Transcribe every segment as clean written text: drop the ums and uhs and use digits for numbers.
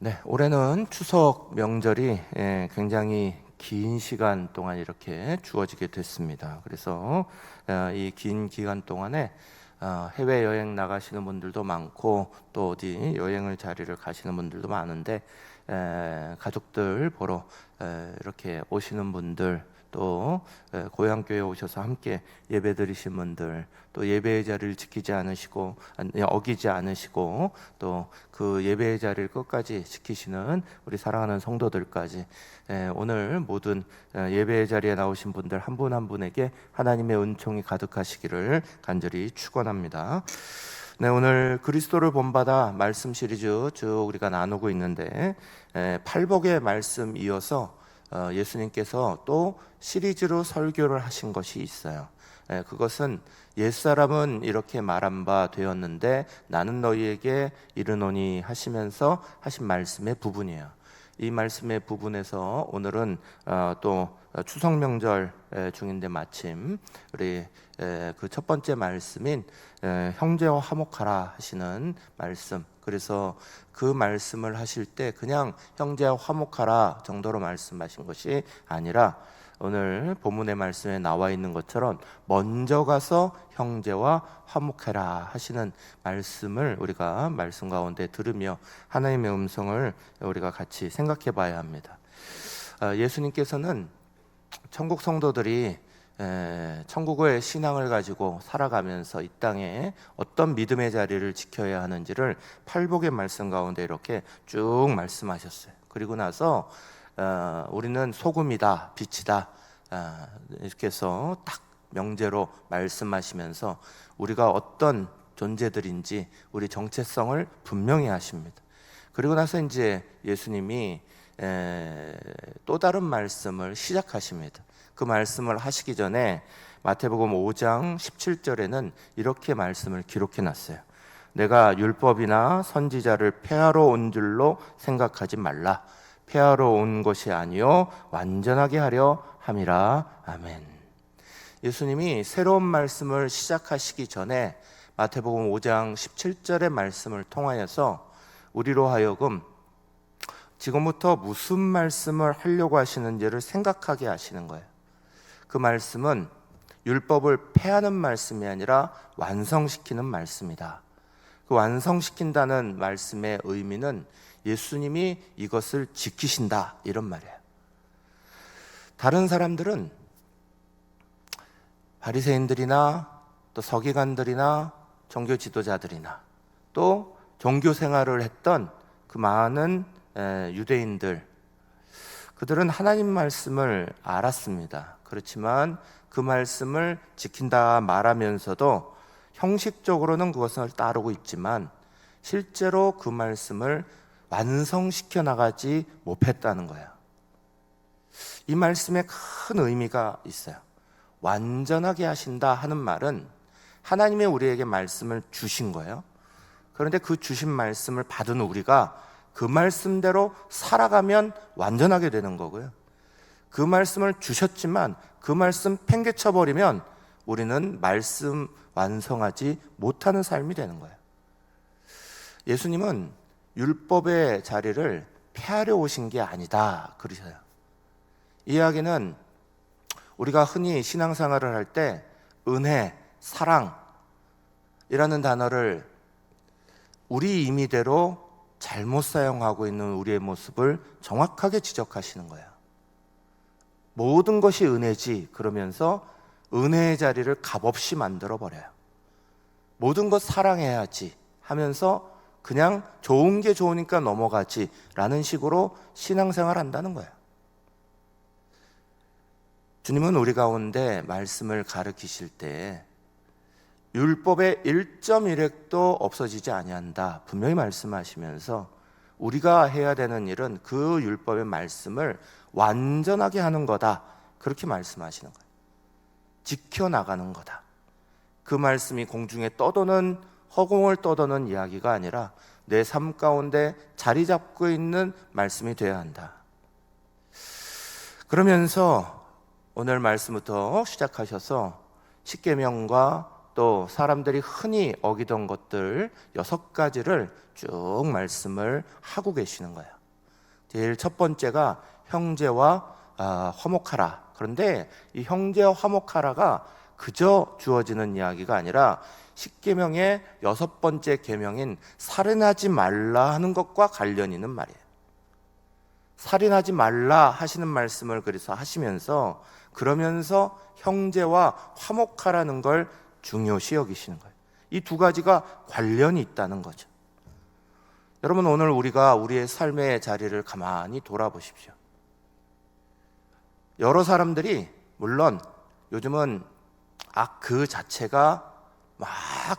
네, 올해는 추석 명절이 굉장히 긴 시간 동안 이렇게 주어지게 됐습니다. 그래서 이 긴 기간 동안에 해외 여행 나가시는 분들도 많고 또 어디 여행을 자리를 가시는 분들도 많은데 가족들 보러 이렇게 오시는 분들, 또 고향 교회 오셔서 함께 예배 드리신 분들, 또 예배의 자리를 지키지 않으시고 어기지 않으시고 또 그 예배의 자리를 끝까지 지키시는 우리 사랑하는 성도들까지 오늘 모든 예배의 자리에 나오신 분들 한 분 한 분에게 하나님의 은총이 가득하시기를 간절히 축원합니다. 네, 오늘 그리스도를 본받아 말씀 시리즈 쭉 우리가 나누고 있는데 팔복의 말씀 이어서 예수님께서 또 시리즈로 설교를 하신 것이 있어요. 그것은 옛사람은 이렇게 말한 바 되었는데 나는 너희에게 이르노니 하시면서 하신 말씀의 부분이에요. 이 말씀의 부분에서 오늘은 또 추석 명절 중인데 마침 우리 그 첫 번째 말씀인 형제와 화목하라 하시는 말씀, 그래서 그 말씀을 하실 때 그냥 형제와 화목하라 정도로 말씀하신 것이 아니라 오늘 본문의 말씀에 나와 있는 것처럼 먼저 가서 형제와 화목해라 하시는 말씀을 우리가 말씀 가운데 들으며 하나님의 음성을 우리가 같이 생각해 봐야 합니다. 예수님께서는 천국 성도들이 천국의 신앙을 가지고 살아가면서 이 땅에 어떤 믿음의 자리를 지켜야 하는지를 팔복의 말씀 가운데 이렇게 쭉 말씀하셨어요. 그리고 나서 우리는 소금이다, 빛이다, 이렇게 해서 딱 명제로 말씀하시면서 우리가 어떤 존재들인지 우리 정체성을 분명히 하십니다. 그리고 나서 이제 예수님이 또 다른 말씀을 시작하십니다. 그 말씀을 하시기 전에 마태복음 5장 17절에는 이렇게 말씀을 기록해 놨어요. 내가 율법이나 선지자를 폐하러 온 줄로 생각하지 말라. 폐하러 온 것이 아니요 완전하게 하려 함이라. 아멘. 예수님이 새로운 말씀을 시작하시기 전에 마태복음 5장 17절의 말씀을 통하여서 우리로 하여금 지금부터 무슨 말씀을 하려고 하시는지를 생각하게 하시는 거예요. 그 말씀은 율법을 폐하는 말씀이 아니라 완성시키는 말씀이다. 그 완성시킨다는 말씀의 의미는 예수님이 이것을 지키신다, 이런 말이에요. 다른 사람들은 바리새인들이나 또 서기관들이나 종교 지도자들이나 또 종교 생활을 했던 그 많은 유대인들, 그들은 하나님 말씀을 알았습니다. 그렇지만 그 말씀을 지킨다 말하면서도 형식적으로는 그것을 따르고 있지만 실제로 그 말씀을 완성시켜 나가지 못했다는 거예요. 이 말씀에 큰 의미가 있어요. 완전하게 하신다 하는 말은 하나님이 우리에게 말씀을 주신 거예요. 그런데 그 주신 말씀을 받은 우리가 그 말씀대로 살아가면 완전하게 되는 거고요. 그 말씀을 주셨지만 그 말씀 팽개쳐버리면 우리는 말씀 완성하지 못하는 삶이 되는 거예요. 예수님은 율법의 자리를 폐하려 오신 게 아니다 그러셔요. 이 이야기는 우리가 흔히 신앙생활을 할 때 은혜, 사랑이라는 단어를 우리 임의대로 잘못 사용하고 있는 우리의 모습을 정확하게 지적하시는 거예요. 모든 것이 은혜지 그러면서 은혜의 자리를 값없이 만들어 버려요. 모든 것 사랑해야지 하면서 그냥 좋은 게 좋으니까 넘어가지 라는 식으로 신앙생활 한다는 거예요. 주님은 우리 가운데 말씀을 가르치실 때 율법의 1.1획도 없어지지 아니한다 분명히 말씀하시면서 우리가 해야 되는 일은 그 율법의 말씀을 완전하게 하는 거다, 그렇게 말씀하시는 거예요. 지켜나가는 거다. 그 말씀이 공중에 떠도는, 허공을 떠도는 이야기가 아니라 내 삶 가운데 자리 잡고 있는 말씀이 되어야 한다. 그러면서 오늘 말씀부터 시작하셔서 십계명과 또 사람들이 흔히 어기던 것들 6가지를 쭉 말씀을 하고 계시는 거예요. 제일 첫 번째가 형제와 화목하라. 그런데 이 형제와 화목하라가 그저 주어지는 이야기가 아니라 십계명의 6번째 계명인 살인하지 말라 하는 것과 관련이 있는 말이에요. 살인하지 말라 하시는 말씀을 그래서 하시면서 그러면서 형제와 화목하라는 걸 중요시 여기시는 거예요. 이 두 가지가 관련이 있다는 거죠. 여러분, 오늘 우리가 우리의 삶의 자리를 가만히 돌아보십시오. 여러 사람들이 물론 요즘은 악 그 자체가 막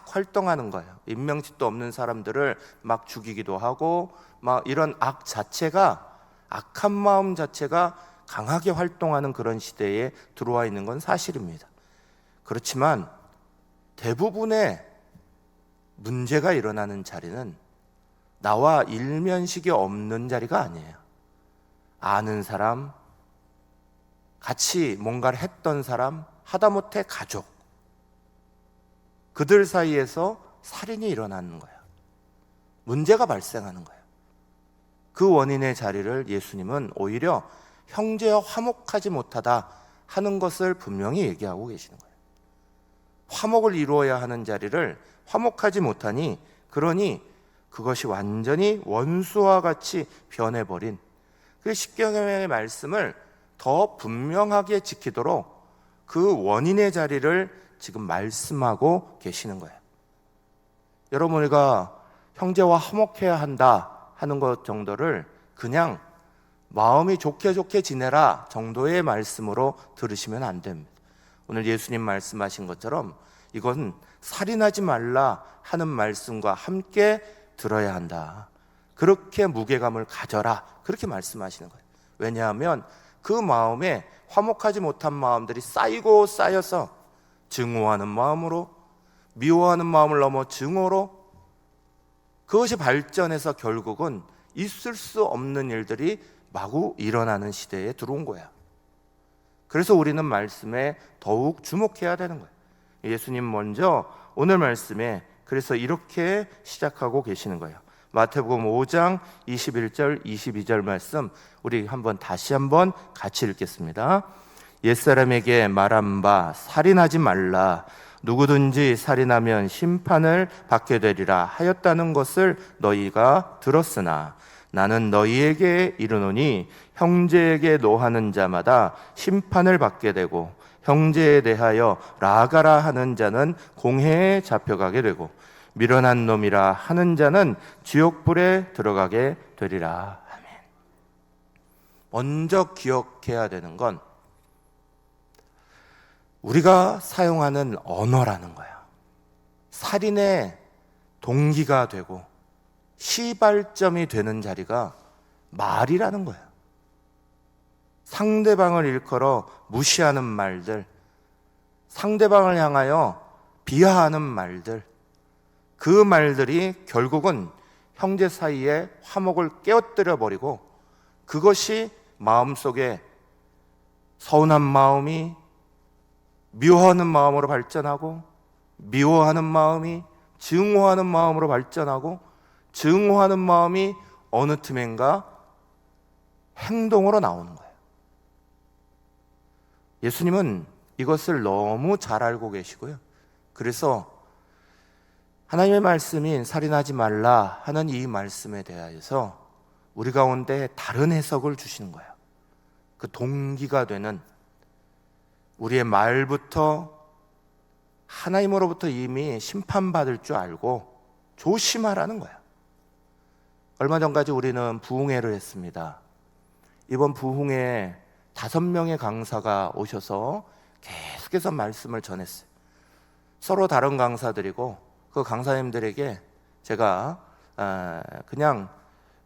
활동하는 거예요. 인명짓도 없는 사람들을 막 죽이기도 하고 막 이런 악 자체가, 악한 마음 자체가 강하게 활동하는 그런 시대에 들어와 있는 건 사실입니다. 그렇지만 대부분의 문제가 일어나는 자리는 나와 일면식이 없는 자리가 아니에요. 아는 사람, 같이 뭔가를 했던 사람, 하다못해 가족, 그들 사이에서 살인이 일어나는 거예요. 문제가 발생하는 거예요. 그 원인의 자리를 예수님은 오히려 형제와 화목하지 못하다 하는 것을 분명히 얘기하고 계시는 거예요. 화목을 이루어야 하는 자리를 화목하지 못하니, 그러니 그것이 완전히 원수와 같이 변해버린, 그 십계명의 말씀을 더 분명하게 지키도록 그 원인의 자리를 지금 말씀하고 계시는 거예요. 여러분, 우리가 형제와 화목해야 한다 하는 것 정도를 그냥 마음이 좋게 좋게 지내라 정도의 말씀으로 들으시면 안 됩니다. 오늘 예수님 말씀하신 것처럼 이건 살인하지 말라 하는 말씀과 함께 들어야 한다. 그렇게 무게감을 가져라, 그렇게 말씀하시는 거예요. 왜냐하면 그 마음에 화목하지 못한 마음들이 쌓이고 쌓여서 증오하는 마음으로, 미워하는 마음을 넘어 증오로, 그것이 발전해서 결국은 있을 수 없는 일들이 마구 일어나는 시대에 들어온 거야. 그래서 우리는 말씀에 더욱 주목해야 되는 거예요. 예수님 먼저 오늘 말씀에 그래서 이렇게 시작하고 계시는 거예요. 마태복음 5장 21절 22절 말씀 우리 다시 한번 같이 읽겠습니다. 옛사람에게 말한 바 살인하지 말라, 누구든지 살인하면 심판을 받게 되리라 하였다는 것을 너희가 들었으나 나는 너희에게 이르노니 형제에게 노하는 자마다 심판을 받게 되고 형제에 대하여 라가라 하는 자는 공회에 잡혀가게 되고 미련한 놈이라 하는 자는 지옥불에 들어가게 되리라. 아멘. 먼저 기억해야 되는 건 우리가 사용하는 언어라는 거야. 살인의 동기가 되고 시발점이 되는 자리가 말이라는 거야. 상대방을 일컬어 무시하는 말들, 상대방을 향하여 비하하는 말들, 그 말들이 결국은 형제 사이에 화목을 깨어뜨려 버리고 그것이 마음속에 서운한 마음이 미워하는 마음으로 발전하고 미워하는 마음이 증오하는 마음으로 발전하고 증오하는 마음이 어느 틈엔가 행동으로 나오는 거예요. 예수님은 이것을 너무 잘 알고 계시고요. 그래서 하나님의 말씀인 살인하지 말라 하는 이 말씀에 대하여서 우리 가운데 다른 해석을 주시는 거예요. 그 동기가 되는 우리의 말부터 하나님으로부터 이미 심판받을 줄 알고 조심하라는 거야. 얼마 전까지 우리는 부흥회를 했습니다. 이번 부흥회에 5명의 강사가 오셔서 계속해서 말씀을 전했어요. 서로 다른 강사들이고 그 강사님들에게 제가 그냥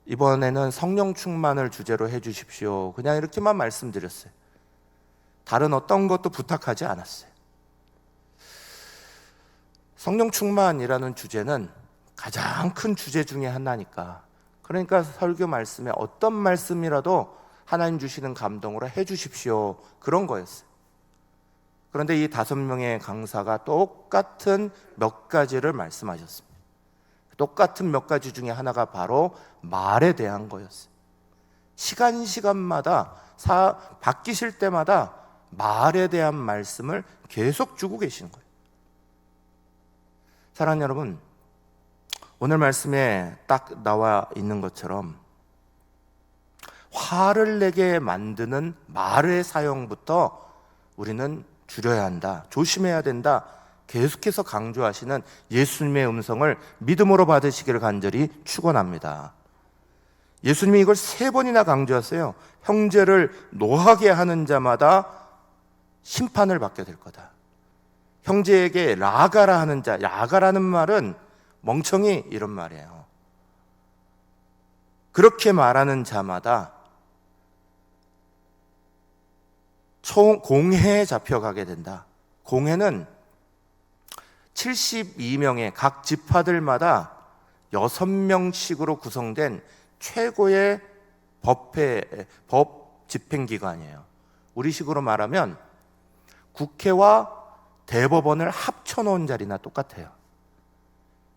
이번에는 성령 충만을 주제로 해주십시오, 그냥 이렇게만 말씀드렸어요. 다른 어떤 것도 부탁하지 않았어요. 성령 충만이라는 주제는 가장 큰 주제 중에 하나니까, 그러니까 설교 말씀에 어떤 말씀이라도 하나님 주시는 감동으로 해주십시오, 그런 거였어요. 그런데 이 5명의 강사가 똑같은 몇 가지를 말씀하셨습니다. 똑같은 몇 가지 중에 하나가 바로 말에 대한 거였어요. 시간마다 바뀌실 때마다 말에 대한 말씀을 계속 주고 계시는 거예요. 사랑하는 여러분, 오늘 말씀에 딱 나와 있는 것처럼 화를 내게 만드는 말의 사용부터 우리는 줄여야 한다, 조심해야 된다, 계속해서 강조하시는 예수님의 음성을 믿음으로 받으시기를 간절히 축원합니다. 예수님이 이걸 3번이나 강조하세요. 형제를 노하게 하는 자마다 심판을 받게 될 거다. 형제에게 라가라 하는 자, 라가라는 말은 멍청이 이런 말이에요. 그렇게 말하는 자마다 공회에 잡혀가게 된다. 공회는 72명의 각 지파들마다 6명씩으로 구성된 최고의 법 집행기관이에요. 우리식으로 말하면 국회와 대법원을 합쳐놓은 자리나 똑같아요.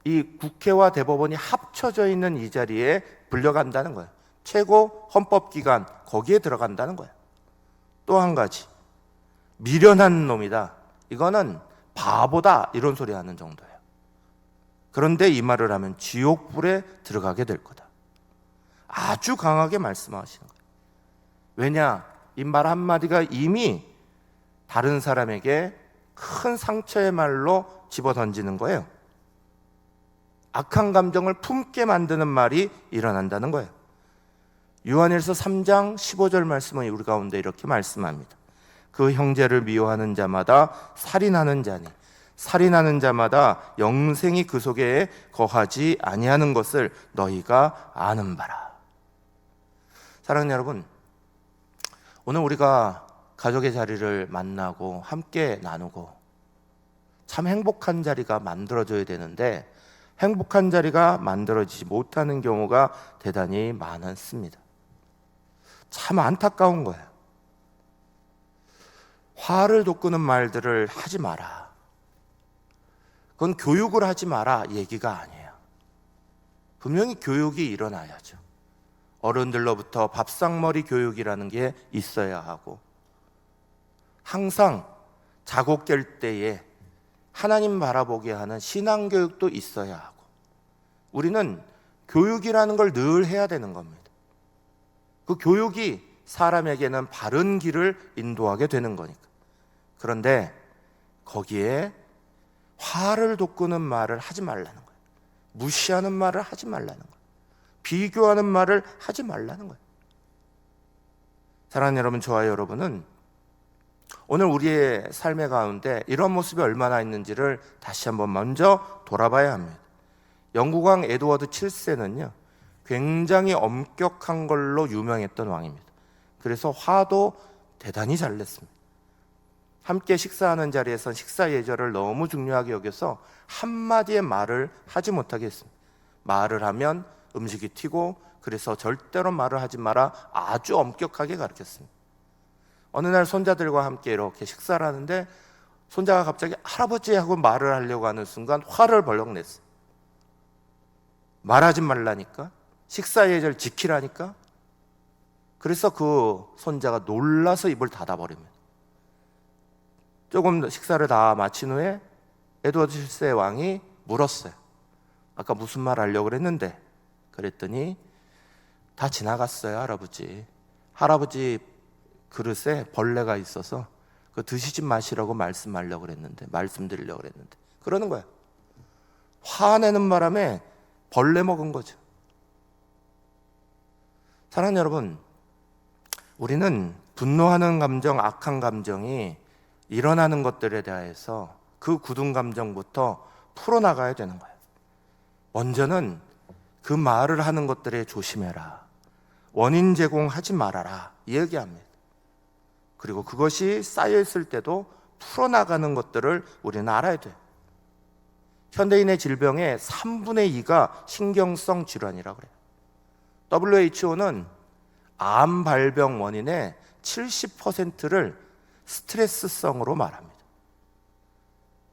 이 국회와 대법원이 합쳐져 있는 이 자리에 불려간다는 거예요. 최고 헌법기관, 거기에 들어간다는 거예요. 또 한 가지, 미련한 놈이다, 이거는 바보다, 이런 소리 하는 정도예요. 그런데 이 말을 하면 지옥불에 들어가게 될 거다. 아주 강하게 말씀하시는 거예요. 왜냐? 이 말 한마디가 이미 다른 사람에게 큰 상처의 말로 집어던지는 거예요. 악한 감정을 품게 만드는 말이 일어난다는 거예요. 요한일서 3장 15절 말씀은 우리 가운데 이렇게 말씀합니다. 그 형제를 미워하는 자마다 살인하는 자니 살인하는 자마다 영생이 그 속에 거하지 아니하는 것을 너희가 아는 바라. 사랑하는 여러분, 오늘 우리가 가족의 자리를 만나고 함께 나누고 참 행복한 자리가 만들어져야 되는데 행복한 자리가 만들어지지 못하는 경우가 대단히 많습니다. 참 안타까운 거예요. 화를 돋구는 말들을 하지 마라, 그건 교육을 하지 마라 얘기가 아니에요. 분명히 교육이 일어나야죠. 어른들로부터 밥상머리 교육이라는 게 있어야 하고, 항상 자고 깰 때에 하나님 바라보게 하는 신앙교육도 있어야 하고, 우리는 교육이라는 걸 늘 해야 되는 겁니다. 그 교육이 사람에게는 바른 길을 인도하게 되는 거니까. 그런데 거기에 화를 돋구는 말을 하지 말라는 거예요. 무시하는 말을 하지 말라는 거예요. 비교하는 말을 하지 말라는 거예요. 사랑하는 여러분, 저와 여러분은 오늘 우리의 삶의 가운데 이런 모습이 얼마나 있는지를 다시 한번 먼저 돌아봐야 합니다. 영국왕 에드워드 7세는요 굉장히 엄격한 걸로 유명했던 왕입니다. 그래서 화도 대단히 잘 냈습니다. 함께 식사하는 자리에선 식사 예절을 너무 중요하게 여겨서 한마디의 말을 하지 못하게 했습니다. 말을 하면 음식이 튀고, 그래서 절대로 말을 하지 마라 아주 엄격하게 가르쳤습니다. 어느 날 손자들과 함께 이렇게 식사를 하는데 손자가 갑자기 할아버지 하고 말을 하려고 하는 순간 화를 벌렁 냈어요. 말하지 말라니까, 식사 예절 지키라니까. 그래서 그 손자가 놀라서 입을 닫아버립니다. 조금 식사를 다 마친 후에 에드워드 7세 왕이 물었어요. 아까 무슨 말 하려고 그랬는데? 그랬더니 다 지나갔어요, 할아버지. 할아버지 그릇에 벌레가 있어서 그 드시지 마시라고 말씀드리려고 그랬는데. 그러는 거예요. 화내는 바람에 벌레 먹은 거죠. 사랑하는 여러분, 우리는 분노하는 감정, 악한 감정이 일어나는 것들에 대해서 그 굳은 감정부터 풀어나가야 되는 거예요. 먼저는 그 말을 하는 것들에 조심해라, 원인 제공하지 말아라, 이 얘기합니다. 그리고 그것이 쌓여있을 때도 풀어나가는 것들을 우리는 알아야 돼요. 현대인의 질병의 3분의 2가 신경성 질환이라고 그래요. WHO는 암 발병 원인의 70%를 스트레스성으로 말합니다.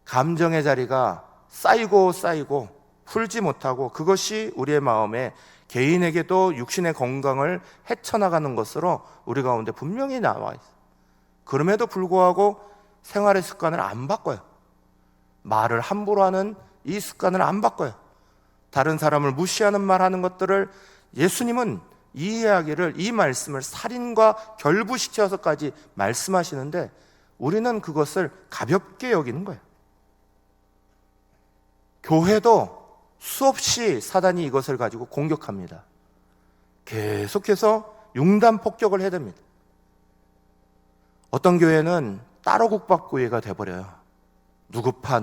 감정의 자리가 쌓이고 풀지 못하고 그것이 우리의 마음에 개인에게도 육신의 건강을 헤쳐나가는 것으로 우리 가운데 분명히 나와 있어요. 그럼에도 불구하고 생활의 습관을 안 바꿔요. 말을 함부로 하는 이 습관을 안 바꿔요. 다른 사람을 무시하는 말 하는 것들을 예수님은 이 이야기를, 이 말씀을 살인과 결부시켜서까지 말씀하시는데 우리는 그것을 가볍게 여기는 거예요. 교회도 수없이 사단이 이것을 가지고 공격합니다. 계속해서 융단 폭격을 해댑니다. 어떤 교회는 따로 국밥교회가 돼버려요. 누구파.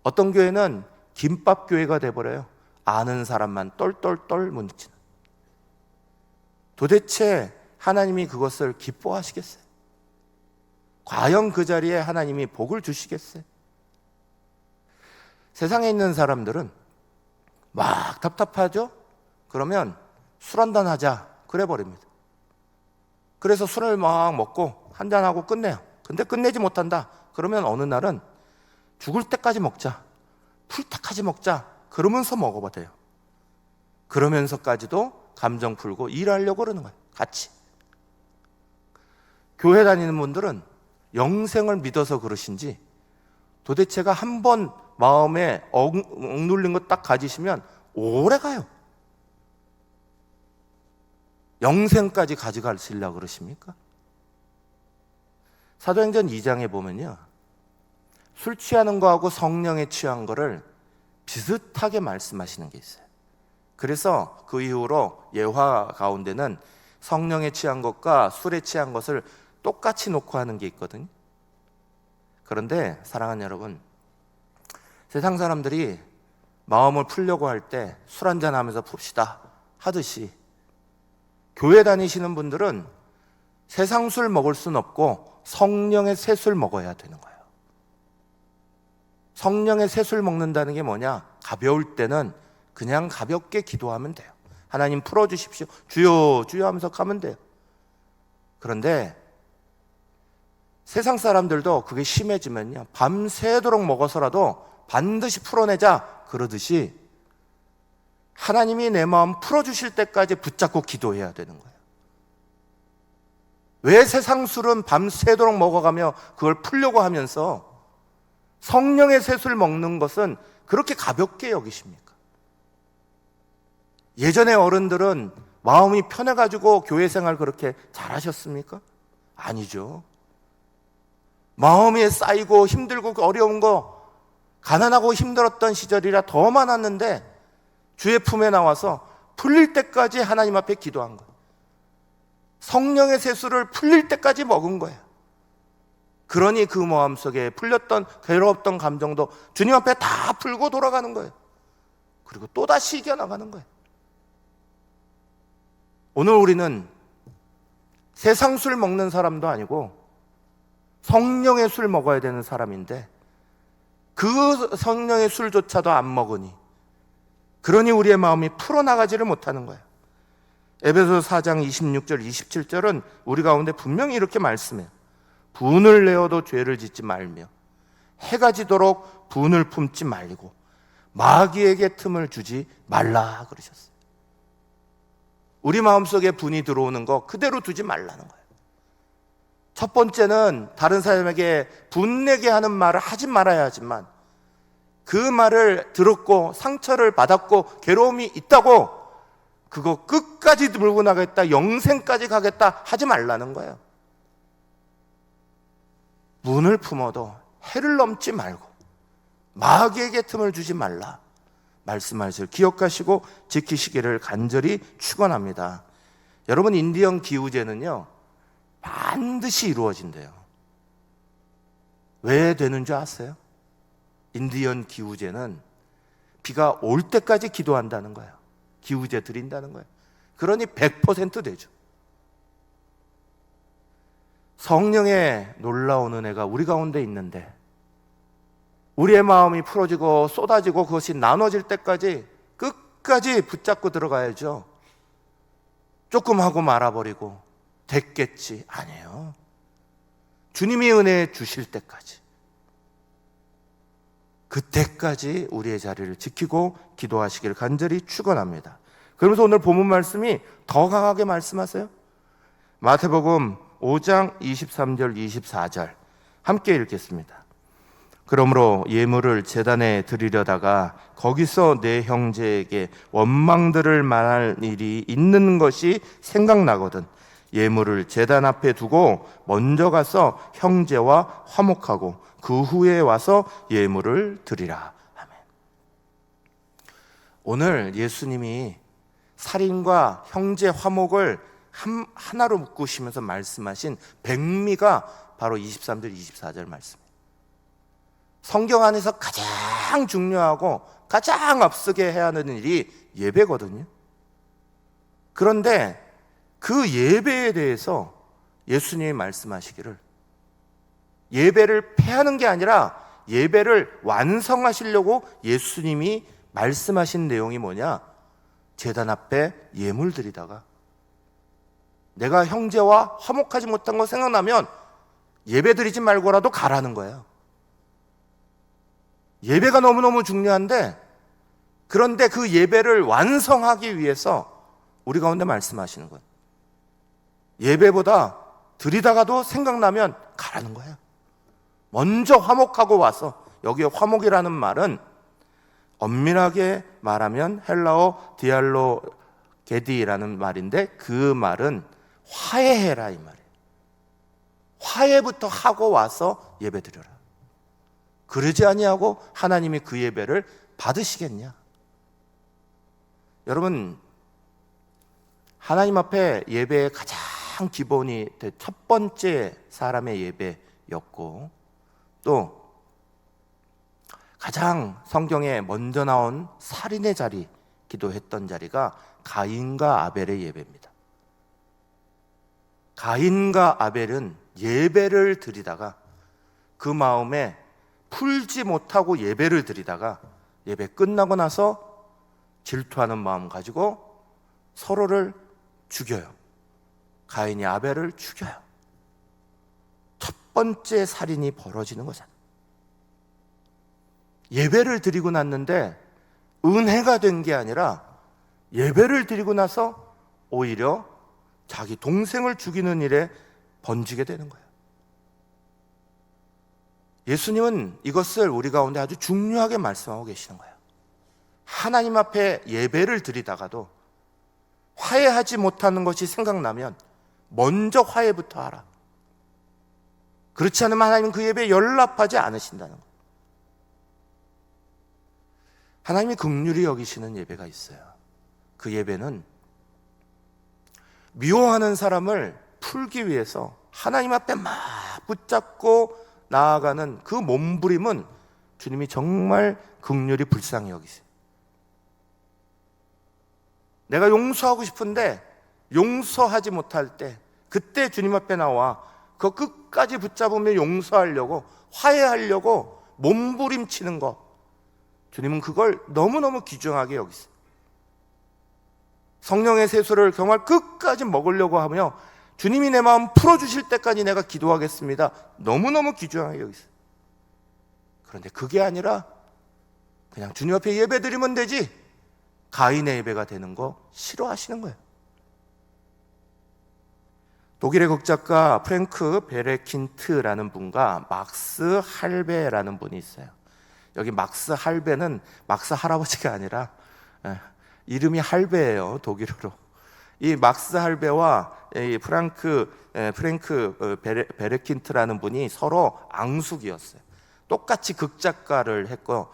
어떤 교회는 김밥교회가 돼버려요. 아는 사람만 똘똘똘 뭉치는. 도대체 하나님이 그것을 기뻐하시겠어요? 과연 그 자리에 하나님이 복을 주시겠어요? 세상에 있는 사람들은 막 답답하죠? 그러면 술 한잔 하자 그래 버립니다. 그래서 술을 막 먹고 한잔하고 끝내요. 근데 끝내지 못한다. 그러면 어느 날은 죽을 때까지 먹자, 풀 때까지 먹자 그러면서 먹어봐대요. 그러면서까지도 감정 풀고 일하려고 그러는 거예요. 같이. 교회 다니는 분들은 영생을 믿어서 그러신지 도대체가 한 번 마음에 억눌린 거 딱 가지시면 오래 가요. 영생까지 가져가시려고 그러십니까? 사도행전 2장에 보면요, 술 취하는 거하고 성령에 취한 거를 비슷하게 말씀하시는 게 있어요. 그래서 그 이후로 예화 가운데는 성령에 취한 것과 술에 취한 것을 똑같이 놓고 하는 게 있거든요. 그런데 사랑하는 여러분, 세상 사람들이 마음을 풀려고 할 때 술 한잔 하면서 풉시다 하듯이 교회 다니시는 분들은 세상 술 먹을 순 없고 성령의 새 술 먹어야 되는 거예요. 성령의 새 술 먹는다는 게 뭐냐? 가벼울 때는 그냥 가볍게 기도하면 돼요. 하나님 풀어주십시오. 주여 주여 하면서 가면 돼요. 그런데 세상 사람들도 그게 심해지면요, 밤새도록 먹어서라도 반드시 풀어내자 그러듯이 하나님이 내 마음 풀어주실 때까지 붙잡고 기도해야 되는 거예요. 왜 세상 술은 밤새도록 먹어가며 그걸 풀려고 하면서 성령의 새 술 먹는 것은 그렇게 가볍게 여기십니까? 예전에 어른들은 마음이 편해가지고 교회 생활 그렇게 잘하셨습니까? 아니죠. 마음이 쌓이고 힘들고 어려운 거, 가난하고 힘들었던 시절이라 더 많았는데 주의 품에 나와서 풀릴 때까지 하나님 앞에 기도한 거예요. 성령의 새 술을 풀릴 때까지 먹은 거예요. 그러니 그 마음속에 풀렸던 괴로웠던 감정도 주님 앞에 다 풀고 돌아가는 거예요. 그리고 또다시 이겨나가는 거예요. 오늘 우리는 세상 술 먹는 사람도 아니고 성령의 술 먹어야 되는 사람인데 그 성령의 술조차도 안 먹으니, 그러니 우리의 마음이 풀어나가지를 못하는 거예요. 에베소서 4장 26절 27절은 우리 가운데 분명히 이렇게 말씀해요. 분을 내어도 죄를 짓지 말며 해가 지도록 분을 품지 말고 마귀에게 틈을 주지 말라 그러셨어요. 우리 마음속에 분이 들어오는 거 그대로 두지 말라는 거예요. 첫 번째는 다른 사람에게 분내게 하는 말을 하지 말아야 하지만 그 말을 들었고 상처를 받았고 괴로움이 있다고 그거 끝까지 물고 나가겠다, 영생까지 가겠다 하지 말라는 거예요. 문을 품어도 해를 넘지 말고 마귀에게 틈을 주지 말라 말씀하실 기억하시고 지키시기를 간절히 축원합니다. 여러분, 인디언 기우제는요 반드시 이루어진대요. 왜 되는 줄 아세요? 인디언 기우제는 비가 올 때까지 기도한다는 거예요. 기우제 드린다는 거예요. 그러니 100% 되죠. 성령의 놀라운 은혜가 우리 가운데 있는데 우리의 마음이 풀어지고 쏟아지고 그것이 나눠질 때까지 끝까지 붙잡고 들어가야죠. 조금 하고 말아버리고 됐겠지, 아니에요. 주님이 은혜 주실 때까지. 그때까지 우리의 자리를 지키고 기도하시기를 간절히 축원합니다. 그러면서 오늘 본문 말씀이 더 강하게 말씀하세요. 마태복음 5장 23절 24절 함께 읽겠습니다. 그러므로 예물을 제단에 드리려다가 거기서 내 형제에게 원망들을 말할 일이 있는 것이 생각나거든 예물을 제단 앞에 두고 먼저 가서 형제와 화목하고 그 후에 와서 예물을 드리라. 아멘. 오늘 예수님이 살인과 형제 화목을 하나로 묶으시면서 말씀하신 백미가 바로 23절 24절 말씀입니다. 성경 안에서 가장 중요하고 가장 앞서게 해야 하는 일이 예배거든요. 그런데 그 예배에 대해서 예수님이 말씀하시기를 예배를 폐하는 게 아니라 예배를 완성하시려고 예수님이 말씀하신 내용이 뭐냐? 제단 앞에 예물 드리다가 내가 형제와 화목하지 못한 거 생각나면 예배 드리지 말고라도 가라는 거예요. 예배가 너무너무 중요한데 그런데 그 예배를 완성하기 위해서 우리 가운데 말씀하시는 거예요. 예배보다 드리다가도 생각나면 가라는 거예요. 먼저 화목하고 와서 여기에 화목이라는 말은 엄밀하게 말하면 헬라어 디알로 게디라는 말인데 그 말은 화해해라 이 말이에요. 화해부터 하고 와서 예배 드려라. 그러지 아니하고 하나님이 그 예배를 받으시겠냐? 여러분, 하나님 앞에 예배의 가장 기본이 첫 번째 사람의 예배였고 또 가장 성경에 먼저 나온 살인의 자리, 기도했던 자리가 가인과 아벨의 예배입니다. 가인과 아벨은 예배를 드리다가 그 마음에 풀지 못하고 예배를 드리다가 예배 끝나고 나서 질투하는 마음 가지고 서로를 죽여요. 가인이 아벨을 죽여요. 첫 번째 살인이 벌어지는 거잖아요. 예배를 드리고 났는데 은혜가 된 게 아니라 예배를 드리고 나서 오히려 자기 동생을 죽이는 일에 번지게 되는 거예요. 예수님은 이것을 우리 가운데 아주 중요하게 말씀하고 계시는 거예요. 하나님 앞에 예배를 드리다가도 화해하지 못하는 것이 생각나면 먼저 화해부터 하라. 그렇지 않으면 하나님은 그 예배에 연락하지 않으신다는 거예요. 하나님이 긍휼히 여기시는 예배가 있어요. 그 예배는 미워하는 사람을 풀기 위해서 하나님 앞에 막 붙잡고 나아가는 그 몸부림은 주님이 정말 긍휼히 불쌍히 여기세요. 내가 용서하고 싶은데 용서하지 못할 때 그때 주님 앞에 나와 그 끝까지 붙잡으며 용서하려고 화해하려고 몸부림치는 것, 주님은 그걸 너무너무 귀중하게 여기세요. 성령의 세수를 정말 끝까지 먹으려고 하며 주님이 내 마음 풀어주실 때까지 내가 기도하겠습니다. 너무너무 귀중하게 여기세요. 그런데 그게 아니라 그냥 주님 앞에 예배 드리면 되지 가인의 예배가 되는 거 싫어하시는 거예요. 독일의 극작가 프랭크 베레킨트라는 분과 막스 할베라는 분이 있어요. 여기 막스 할베는 막스 할아버지가 아니라 이름이 할베예요, 독일어로. 이 막스 할베와 이 프랭크 베레킨트라는 분이 서로 앙숙이었어요. 똑같이 극작가를 했고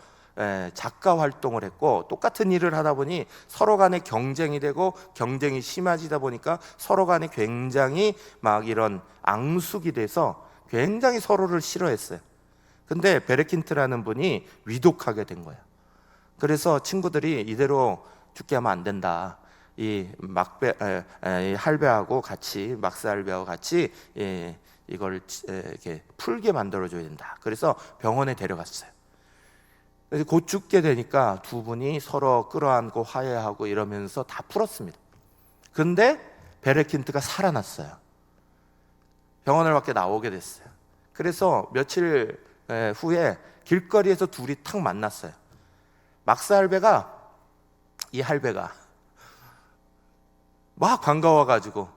작가 활동을 했고 똑같은 일을 하다 보니 서로 간에 경쟁이 되고 경쟁이 심해지다 보니까 서로 간에 굉장히 막 이런 앙숙이 돼서 굉장히 서로를 싫어했어요. 근데 베레킨트라는 분이 위독하게 된 거예요. 그래서 친구들이 이대로 죽게 하면 안 된다. 이 할배하고 같이 막스 할배하고 같이 이걸 이렇게 풀게 만들어줘야 된다. 그래서 병원에 데려갔어요. 그래서 곧 죽게 되니까 두 분이 서로 끌어안고 화해하고 이러면서 다 풀었습니다. 근데 베레킨트가 살아났어요. 병원을 밖에 나오게 됐어요. 그래서 며칠 후에 길거리에서 둘이 탁 만났어요. 막스 할배가, 이 할배가 막 반가워가지고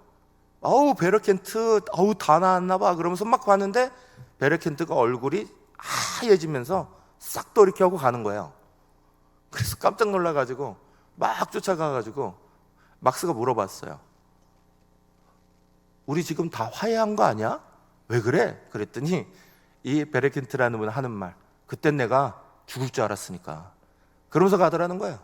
어우 베르켄트 어우 다 나왔나 봐 그러면서 막 봤는데 베르켄트가 얼굴이 하얘지면서 싹 돌이켜고 가는 거예요. 그래서 깜짝 놀라가지고 막 쫓아가가지고 막스가 물어봤어요. 우리 지금 다 화해한 거 아니야? 왜 그래? 그랬더니 이 베르켄트라는 분 하는 말, 그땐 내가 죽을 줄 알았으니까. 그러면서 가더라는 거예요.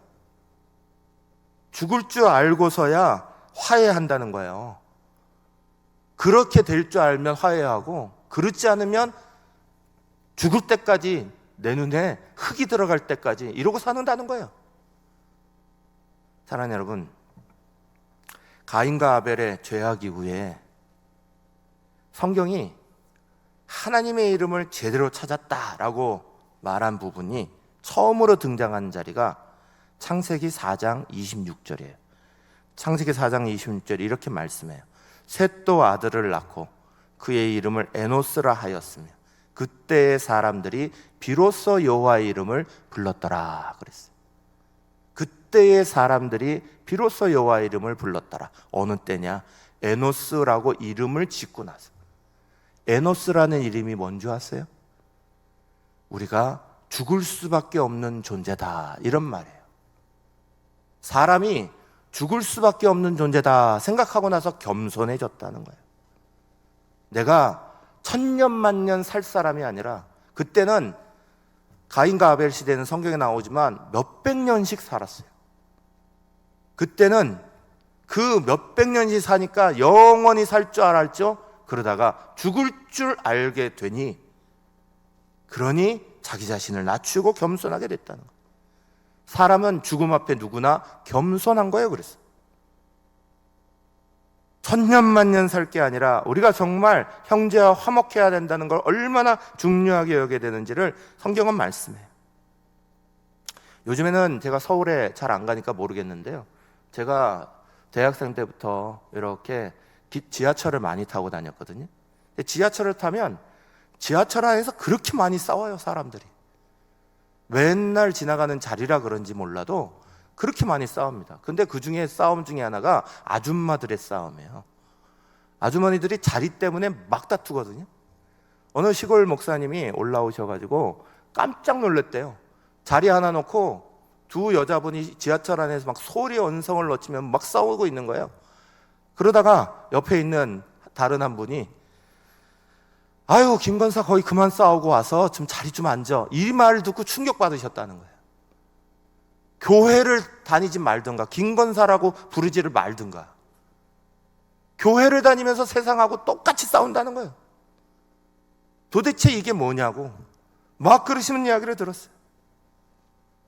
죽을 줄 알고서야 화해한다는 거예요. 그렇게 될 줄 알면 화해하고, 그렇지 않으면 죽을 때까지, 내 눈에 흙이 들어갈 때까지 이러고 사는다는 거예요. 사랑하는 여러분, 가인과 아벨의 죄악 이후에 성경이 하나님의 이름을 제대로 찾았다라고 말한 부분이 처음으로 등장한 자리가 창세기 4장 26절이에요. 창세기 4장 26절에 이렇게 말씀해요. 셋도 아들을 낳고 그의 이름을 에노스라 하였으며 그때의 사람들이 비로소 여호와의 이름을 불렀더라 그랬어요. 그때의 사람들이 비로소 여호와의 이름을 불렀더라. 어느 때냐? 에노스라고 이름을 짓고 나서. 에노스라는 이름이 뭔지 아세요? 우리가 죽을 수밖에 없는 존재다, 이런 말이에요. 사람이 죽을 수밖에 없는 존재다 생각하고 나서 겸손해졌다는 거예요. 내가 천년만년 살 사람이 아니라, 그때는 가인과 아벨 시대는 성경에 나오지만 몇백 년씩 살았어요. 그때는 그 몇백 년씩 사니까 영원히 살 줄 알았죠. 그러다가 죽을 줄 알게 되니, 그러니 자기 자신을 낮추고 겸손하게 됐다는 거예요. 사람은 죽음 앞에 누구나 겸손한 거예요. 그래서 천년만년 살 게 아니라 우리가 정말 형제와 화목해야 된다는 걸 얼마나 중요하게 여겨야 되는지를 성경은 말씀해요. 요즘에는 제가 서울에 잘 안 가니까 모르겠는데요, 제가 대학생 때부터 이렇게 지하철을 많이 타고 다녔거든요. 지하철을 타면 지하철 안에서 그렇게 많이 싸워요, 사람들이. 맨날 지나가는 자리라 그런지 몰라도 그렇게 많이 싸웁니다. 근데 그 중에 싸움 중에 하나가 아줌마들의 싸움이에요. 아주머니들이 자리 때문에 막 다투거든요. 어느 시골 목사님이 올라오셔가지고 깜짝 놀랐대요. 자리 하나 놓고 두 여자분이 지하철 안에서 막 소리 언성을 넣치면 막 싸우고 있는 거예요. 그러다가 옆에 있는 다른 한 분이 아유 김건사 거의 그만 싸우고 와서 좀 자리 좀 앉아, 이 말 듣고 충격받으셨다는 거예요. 교회를 다니지 말든가 김건사라고 부르지를 말든가, 교회를 다니면서 세상하고 똑같이 싸운다는 거예요. 도대체 이게 뭐냐고 막 그러시는 이야기를 들었어요.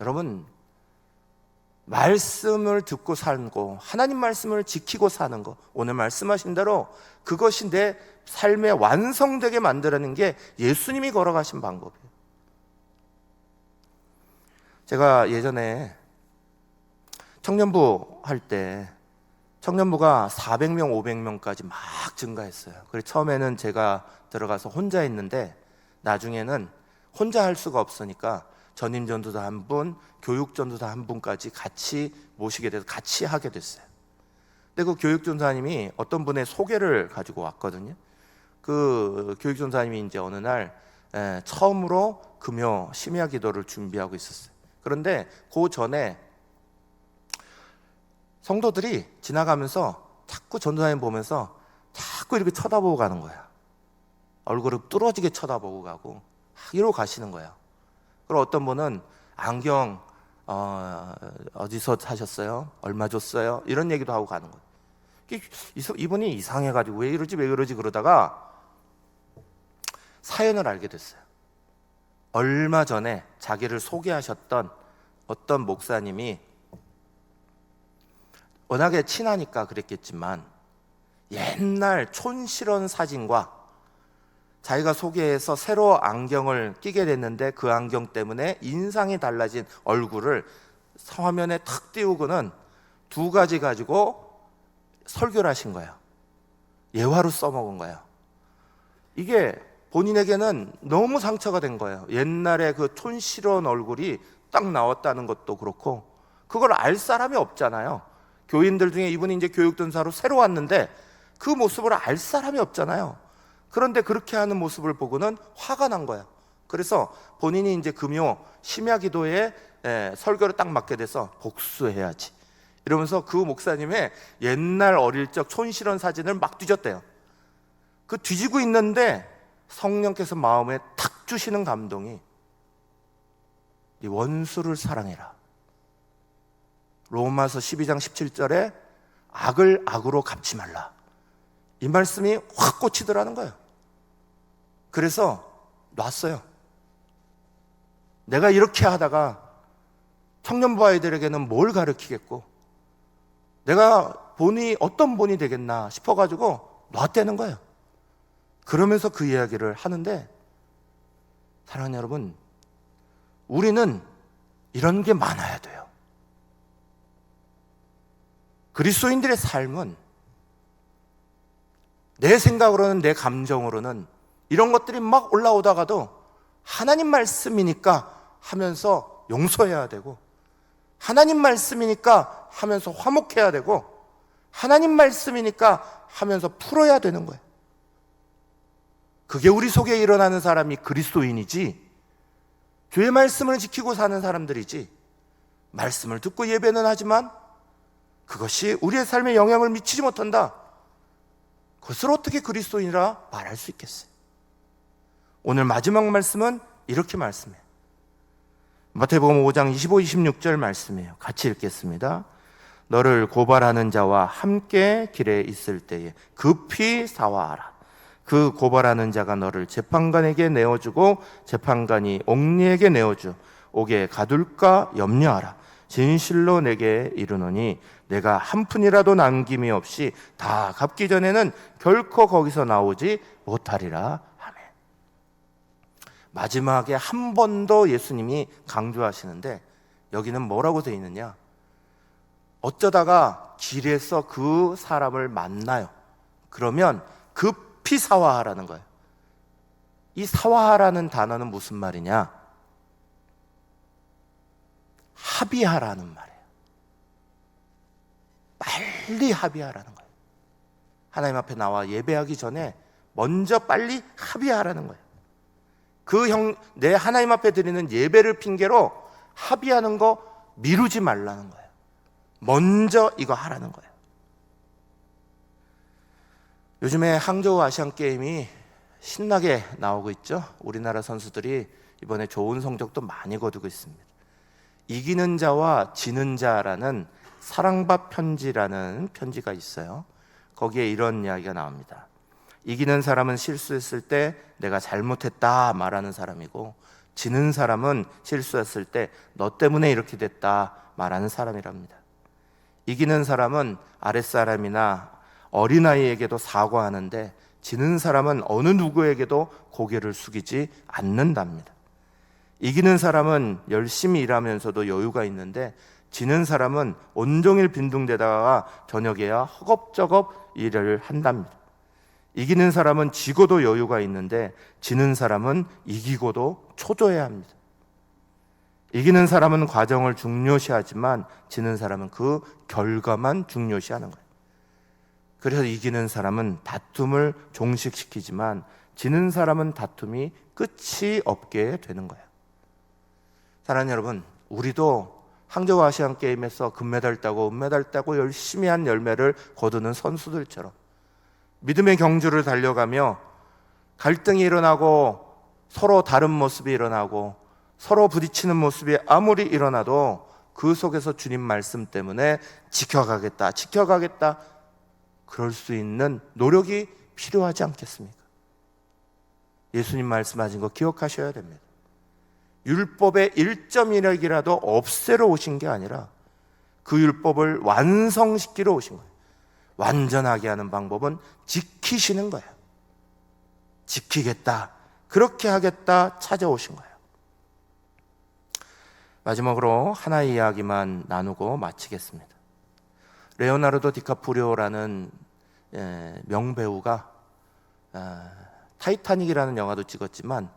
여러분, 말씀을 듣고 살고 하나님 말씀을 지키고 사는 거, 오늘 말씀하신 대로 그것이 내 삶에 완성되게 만들어내는 게 예수님이 걸어가신 방법이에요. 제가 예전에 청년부 할 때 청년부가 400명, 500명까지 막 증가했어요. 그래서 처음에는 제가 들어가서 혼자 했는데 나중에는 혼자 할 수가 없으니까 전임 전도사 한 분, 교육 전도사 한 분까지 같이 모시게 돼서 같이 하게 됐어요. 근데 그 교육 전도사님이 어떤 분의 소개를 가지고 왔거든요. 그 교육 전도사님이 이제 어느 날 처음으로 금요 심야 기도를 준비하고 있었어요. 그런데 그 전에 성도들이 지나가면서 자꾸 전도사님 보면서 자꾸 이렇게 쳐다보고 가는 거야. 얼굴을 뚫어지게 쳐다보고 가고 이러고 가시는 거예요. 그리고 어떤 분은 안경 어디서 사셨어요? 얼마 줬어요? 이런 얘기도 하고 가는 거예요. 이분이 이상해가지고 왜 그러지 그러다가 사연을 알게 됐어요. 얼마 전에 자기를 소개하셨던 어떤 목사님이 워낙에 친하니까 그랬겠지만 옛날 촌실원 사진과 자기가 소개해서 새로 안경을 끼게 됐는데 그 안경 때문에 인상이 달라진 얼굴을 화면에 탁 띄우고는 두 가지 가지고 설교를 하신 거예요. 예화로 써먹은 거예요. 이게 본인에게는 너무 상처가 된 거예요. 옛날에 그 촌스러운 얼굴이 딱 나왔다는 것도 그렇고, 그걸 알 사람이 없잖아요. 교인들 중에 이분이 이제 교육전사로 새로 왔는데 그 모습을 알 사람이 없잖아요. 그런데 그렇게 하는 모습을 보고는 화가 난 거예요. 그래서 본인이 이제 금요 심야기도에 설교를 딱 맡게 돼서 복수해야지 이러면서 그 목사님의 옛날 어릴 적 촌스러운 사진을 막 뒤졌대요. 그 뒤지고 있는데 성령께서 마음에 탁 주시는 감동이, 네 원수를 사랑해라. 로마서 12장 17절에 악을 악으로 갚지 말라. 이 말씀이 확 꽂히더라는 거예요. 그래서 놨어요. 내가 이렇게 하다가 청년부 아이들에게는 뭘 가르치겠고, 내가 어떤 본이 되겠나 싶어가지고 놨다는 거예요. 그러면서 그 이야기를 하는데, 사랑하는 여러분, 우리는 이런 게 많아야 돼요. 그리스도인들의 삶은 내 생각으로는, 내 감정으로는 이런 것들이 막 올라오다가도 하나님 말씀이니까 하면서 용서해야 되고, 하나님 말씀이니까 하면서 화목해야 되고, 하나님 말씀이니까 하면서 풀어야 되는 거예요. 그게 우리 속에 일어나는 사람이 그리스도인이지, 주의 말씀을 지키고 사는 사람들이지, 말씀을 듣고 예배는 하지만 그것이 우리의 삶에 영향을 미치지 못한다, 그것을 어떻게 그리스도인이라 말할 수 있겠어요? 오늘 마지막 말씀은 이렇게 말씀해요. 마태복음 5장 25, 26절 말씀이에요. 같이 읽겠습니다. 너를 고발하는 자와 함께 길에 있을 때에 급히 사화하라. 그 고발하는 자가 너를 재판관에게 내어주고 재판관이 옥리에게 내어주 옥에 가둘까 염려하라. 진실로 내게 이르노니 내가 한 푼이라도 남김이 없이 다 갚기 전에는 결코 거기서 나오지 못하리라. 아멘. 마지막에 한 번 더 예수님이 강조하시는데, 여기는 뭐라고 되어 있느냐? 어쩌다가 길에서 그 사람을 만나요. 그러면 급히 사화하라는 거예요. 이 사화하라는 단어는 무슨 말이냐? 합의하라는 말이에요. 빨리 합의하라는 거예요. 하나님 앞에 나와 예배하기 전에 먼저 빨리 합의하라는 거예요. 내 하나님 앞에 드리는 예배를 핑계로 합의하는 거 미루지 말라는 거예요. 먼저 이거 하라는 거예요. 요즘에 항저우 아시안 게임이 신나게 나오고 있죠. 우리나라 선수들이 이번에 좋은 성적도 많이 거두고 있습니다. 이기는 자와 지는 자라는 사랑밥 편지라는 편지가 있어요. 거기에 이런 이야기가 나옵니다. 이기는 사람은 실수했을 때 내가 잘못했다 말하는 사람이고, 지는 사람은 실수했을 때 너 때문에 이렇게 됐다 말하는 사람이랍니다. 이기는 사람은 아랫사람이나 어린아이에게도 사과하는데, 지는 사람은 어느 누구에게도 고개를 숙이지 않는답니다. 이기는 사람은 열심히 일하면서도 여유가 있는데, 지는 사람은 온종일 빈둥대다가 저녁에야 허겁저겁 일을 한답니다. 이기는 사람은 지고도 여유가 있는데, 지는 사람은 이기고도 초조해야 합니다. 이기는 사람은 과정을 중요시하지만 지는 사람은 그 결과만 중요시하는 거예요. 그래서 이기는 사람은 다툼을 종식시키지만 지는 사람은 다툼이 끝이 없게 되는 거예요. 사랑하는 여러분, 우리도 항저우 아시안 게임에서 금메달 따고 은메달 따고 열심히 한 열매를 거두는 선수들처럼 믿음의 경주를 달려가며 갈등이 일어나고 서로 다른 모습이 일어나고 서로 부딪히는 모습이 아무리 일어나도 그 속에서 주님 말씀 때문에 지켜가겠다 그럴 수 있는 노력이 필요하지 않겠습니까? 예수님 말씀하신 거 기억하셔야 됩니다. 율법의 1.1핵이라도 없애러 오신 게 아니라 그 율법을 완성시키러 오신 거예요. 완전하게 하는 방법은 지키시는 거예요. 지키겠다, 그렇게 하겠다 찾아오신 거예요. 마지막으로 하나의 이야기만 나누고 마치겠습니다. 레오나르도 디카프리오라는 명배우가 타이타닉이라는 영화도 찍었지만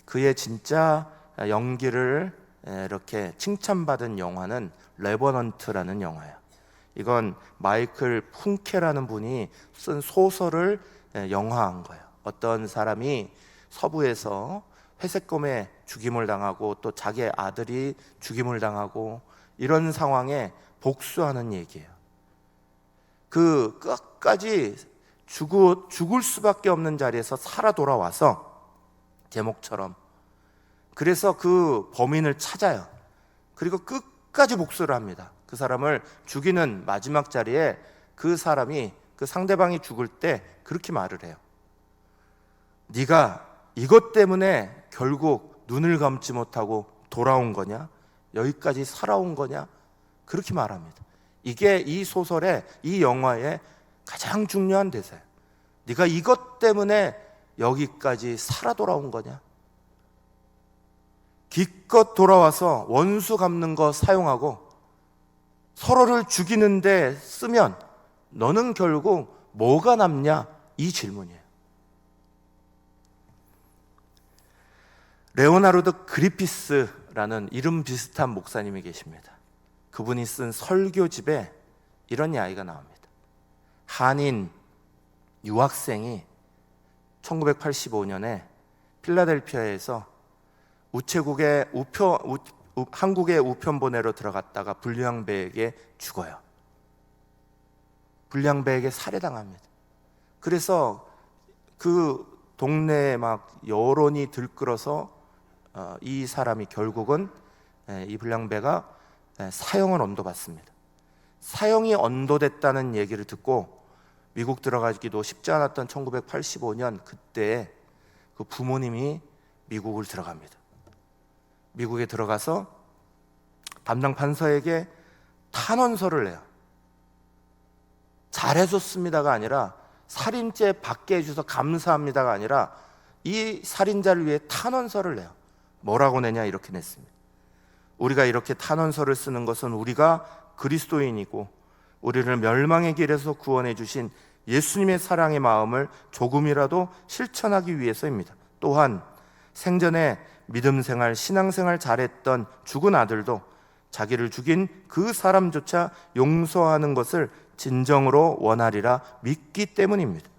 그의 진짜 연기를 이렇게 칭찬받은 영화는 레버넌트라는 영화예요. 이건 마이클 푼케라는 분이 쓴 소설을 영화한 거예요. 어떤 사람이 서부에서 회색검에 죽임을 당하고 또 자기 아들이 죽임을 당하고 이런 상황에 복수하는 얘기예요. 그 끝까지 죽을 수밖에 없는 자리에서 살아 돌아와서 제목처럼 그래서 그 범인을 찾아요. 그리고 끝까지 복수를 합니다. 그 사람을 죽이는 마지막 자리에 그 사람이 그 상대방이 죽을 때 그렇게 말을 해요. 네가 이것 때문에 결국 눈을 감지 못하고 돌아온 거냐? 여기까지 살아온 거냐? 그렇게 말합니다. 이게 이 소설의, 이 영화의 가장 중요한 대사예요. 네가 이것 때문에 여기까지 살아 돌아온 거냐? 기껏 돌아와서 원수 갚는 거 사용하고 서로를 죽이는데 쓰면 너는 결국 뭐가 남냐? 이 질문이에요. 레오나르도 그리피스라는 이름 비슷한 목사님이 계십니다. 그분이 쓴 설교집에 이런 이야기가 나옵니다. 한인 유학생이 1985년에 필라델피아에서 한국의 우편보내로 들어갔다가 불량배에게 죽어요. 불량배에게 살해당합니다. 그래서 그 동네에 막 여론이 들끓어서 이 사람이 결국은 이 불량배가 사형을 언도받습니다. 사형이 언도됐다는 얘기를 듣고 미국 들어가기도 쉽지 않았던 1985년 그때 그 부모님이 미국을 들어갑니다. 미국에 들어가서 담당 판사에게 탄원서를 내요. 잘해줬습니다가 아니라 살인죄 받게 해주셔서 감사합니다가 아니라 이 살인자를 위해 탄원서를 내요. 뭐라고 내냐 이렇게 냈습니다. 우리가 이렇게 탄원서를 쓰는 것은 우리가 그리스도인이고 우리를 멸망의 길에서 구원해 주신 예수님의 사랑의 마음을 조금이라도 실천하기 위해서입니다. 또한 생전에 믿음생활, 신앙생활 잘했던 죽은 아들도 자기를 죽인 그 사람조차 용서하는 것을 진정으로 원하리라 믿기 때문입니다.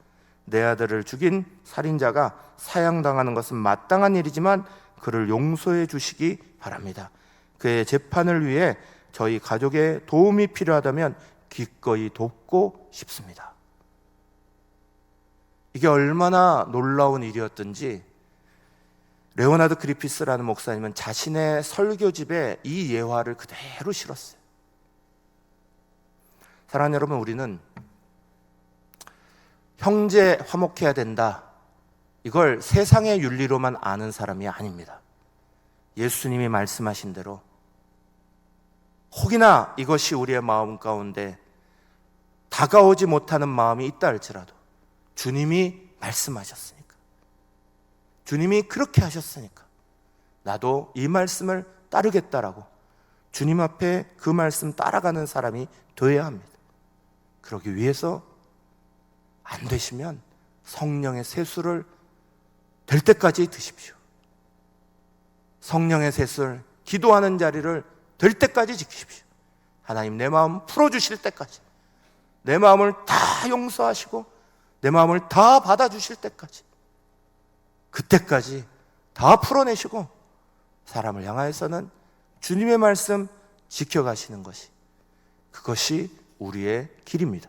내 아들을 죽인 살인자가 사형당하는 것은 마땅한 일이지만 그를 용서해 주시기 바랍니다. 그의 재판을 위해 저희 가족의 도움이 필요하다면 기꺼이 돕고 싶습니다. 이게 얼마나 놀라운 일이었던지 레오나르도 그리피스라는 목사님은 자신의 설교집에 이 예화를 그대로 실었어요. 사랑하는 여러분, 우리는 형제 화목해야 된다, 이걸 세상의 윤리로만 아는 사람이 아닙니다. 예수님이 말씀하신 대로 혹이나 이것이 우리의 마음 가운데 다가오지 못하는 마음이 있다 할지라도 주님이 말씀하셨으니까, 주님이 그렇게 하셨으니까 나도 이 말씀을 따르겠다라고 주님 앞에 그 말씀 따라가는 사람이 되어야 합니다. 그러기 위해서 안 되시면 성령의 세수를 될 때까지 드십시오. 성령의 세수를, 기도하는 자리를 될 때까지 지키십시오. 하나님 내 마음 풀어주실 때까지, 내 마음을 다 용서하시고 내 마음을 다 받아주실 때까지, 그때까지 다 풀어내시고 사람을 향하여서는 주님의 말씀 지켜가시는 것이, 그것이 우리의 길입니다.